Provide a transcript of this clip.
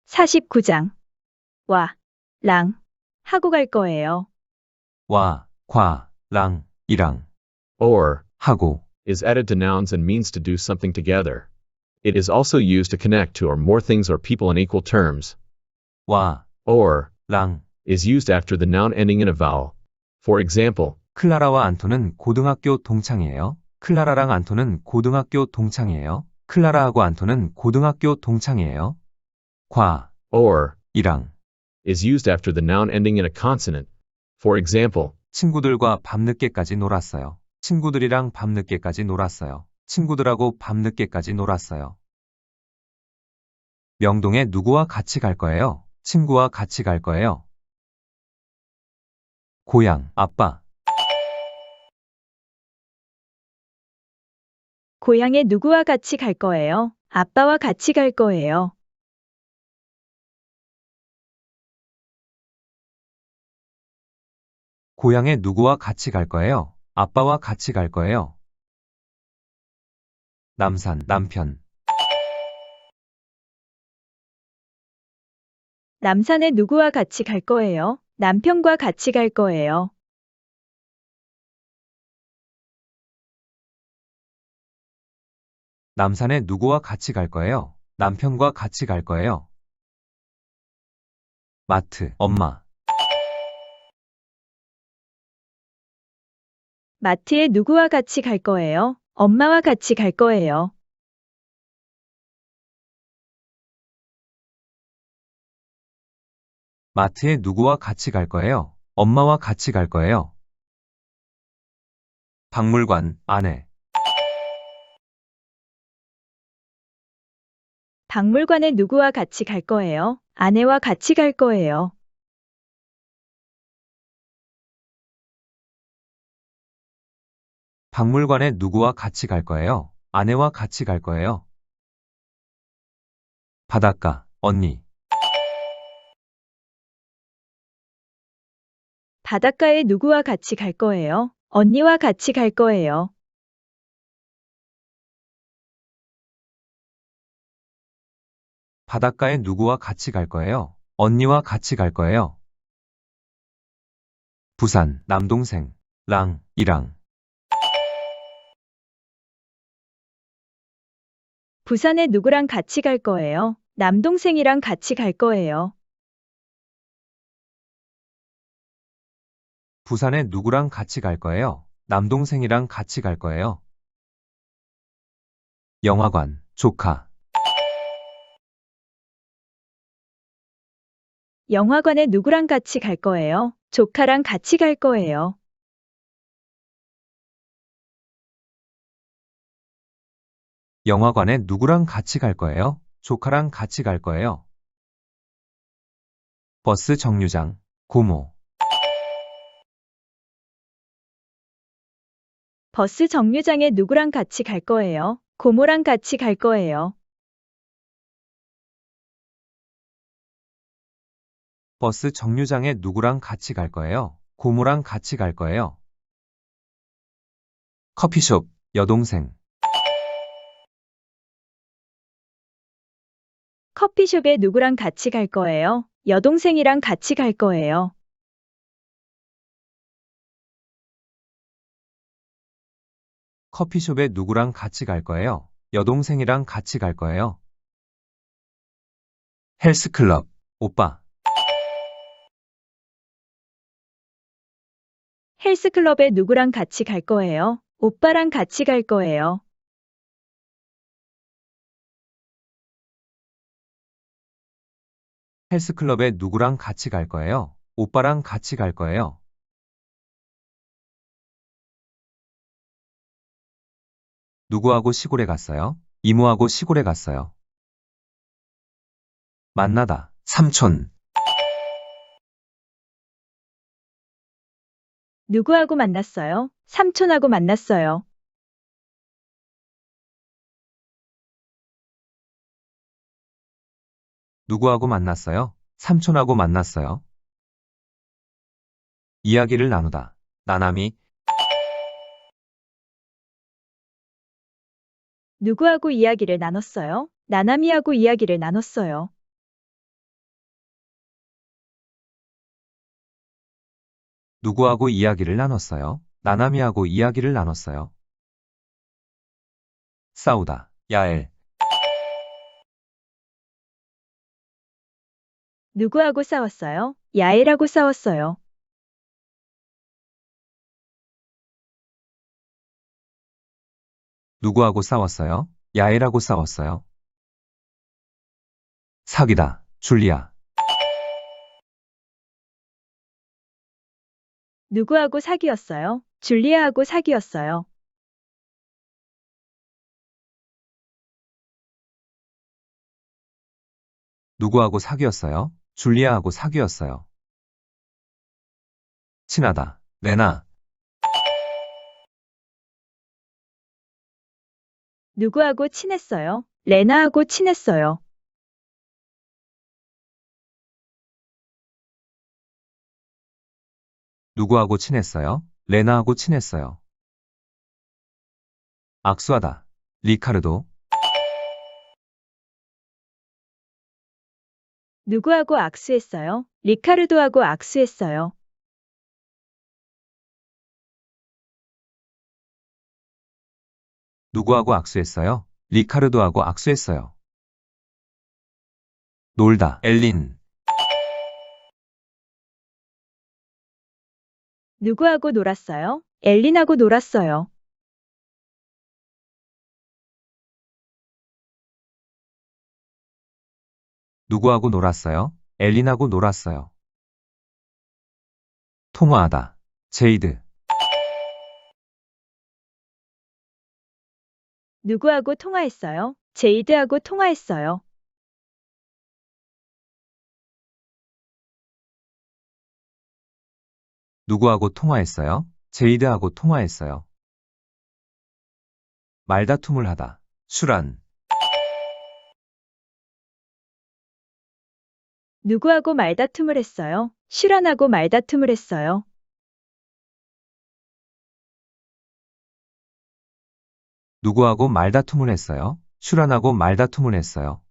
(49장) 와, 랑 하고 갈 거예요. 와, 과, 랑, 이랑, Or 하고, is added to nouns and means to do something together. It is also used to connect two or more things or people in equal terms. 와, Or 랑. is used after the noun ending in a vowel. For example, 클라라와 안토는 고등학교 동창이에요. 클라라랑 안토는 고등학교 동창이에요. 클라라하고 안토는 고등학교 동창이에요. 과, or 이랑, is used after the noun ending in a consonant. For example, 친구들과 밤늦게까지 놀았어요. 친구들이랑 밤늦게까지 놀았어요. 친구들하고 밤늦게까지 놀았어요. 명동에 누구와 같이 갈 거예요? 친구와 같이 갈 거예요. 고향, 아빠, 고향에 누구와 같이 갈 거예요? 아빠와 같이 갈 거예요. 고향에 누구와 같이 갈 거예요? 아빠와 같이 갈 거예요. 남산, 남편, 남산에 누구와 같이 갈 거예요? 남편과 같이 갈 거예요. 남산에 누구와 같이 갈 거예요? 남편과 같이 갈 거예요. 마트, 엄마, 마트에 누구와 같이 갈 거예요? 엄마와 같이 갈 거예요. 마트에 누구와 같이 갈 거예요? 엄마와 같이 갈 거예요. 박물관, 아내, 박물관에 누구와 같이 갈 거예요? 아내와 같이 갈 거예요. 박물관에 누구와 같이 갈 거예요? 아내와 같이 갈 거예요. 바닷가, 언니, 바닷가에 누구와 같이 갈 거예요? 언니와 같이 갈 거예요. 바닷가에 누구와 같이 갈 거예요? 언니와 같이 갈 거예요. 부산, 남동생, 랑, 이랑, 부산에 누구랑 같이 갈 거예요? 남동생이랑 같이 갈 거예요. 부산에 누구랑 같이 갈 거예요? 남동생이랑 같이 갈 거예요. 영화관, 조카, 영화관에 누구랑 같이 갈 거예요? 조카랑 같이 갈 거예요. 영화관에 누구랑 같이 갈 거예요? 조카랑 같이 갈 거예요. 버스 정류장, 고모, 버스 정류장에 누구랑 같이 갈 거예요? 고모랑 같이 갈 거예요. 버스 정류장에 누구랑 같이 갈 거예요? 고모랑 같이 갈 거예요. 커피숍, 여동생, 커피숍에 누구랑 같이 갈 거예요? 여동생이랑 같이 갈 거예요. 커피숍에 누구랑 같이 갈 거예요? 여동생이랑 같이 갈 거예요. 헬스클럽, 오빠, 헬스클럽에 누구랑 같이 갈 거예요? 오빠랑 같이 갈 거예요. 헬스클럽에 누구랑 같이 갈 거예요? 오빠랑 같이 갈 거예요. 누구하고 시골에 갔어요? 이모하고 시골에 갔어요. 만나다, 삼촌, 누구하고 만났어요? 삼촌하고 만났어요. 누구하고 만났어요? 삼촌하고 만났어요. 이야기를 나누다, 나남이, 누구하고 이야기를 나눴어요? 나나미하고 이야기를 나눴어요. 누구하고 이야기를 나눴어요? 나나미하고 이야기를 나눴어요. 싸우다. 야엘. 누구하고 싸웠어요? 야엘하고 싸웠어요. 누구하고 싸웠어요? 야엘하고 싸웠어요. 사귀다. 줄리아. 누구하고 사귀었어요? 줄리아하고 사귀었어요. 누구하고 사귀었어요? 줄리아하고 사귀었어요. 친하다. 레나. 누구하고 친했어요? 레나하고 친했어요. 누구하고 친했어요? 레나하고 친했어요. 악수하다. 리카르도. 누구하고 악수했어요? 리카르도하고 악수했어요. 누구하고 악수했어요? 리카르도하고 악수했어요. 놀다. 엘린. 누구하고 놀았어요? 엘린하고 놀았어요. 누구하고 놀았어요? 엘린하고 놀았어요. 통화하다. 제이드. 누구하고 통화했어요? 제이드하고 통화했어요. 누구하고 통화했어요? 제이드하고 통화했어요. 말다툼을 하다. 슈란. 누구하고 말다툼을 했어요? 슈란하고 말다툼을 했어요. 누구하고 말다툼을 했어요? 슈란하고 말다툼을 했어요.